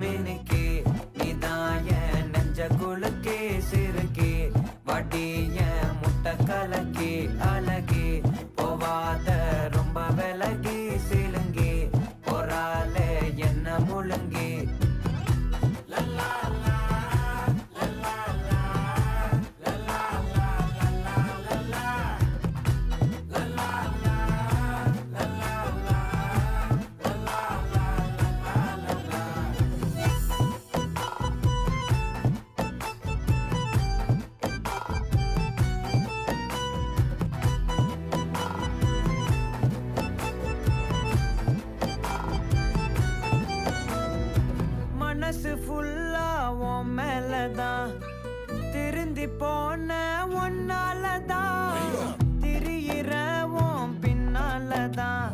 மினுக்கே நீதான் என் நெஞ்ச குலுக்கே சிறுக்கே வடிய முட்டை கலக்கே அழகே போவாத ரொம்ப விலகி சிலுங்கி போறாலே என்ன முழுங்கி மனசு ஃபுல்லா உன் மேலதான் திருந்தி போன ஒன்னாலதான் திரியிற உன் பின்னாலதான்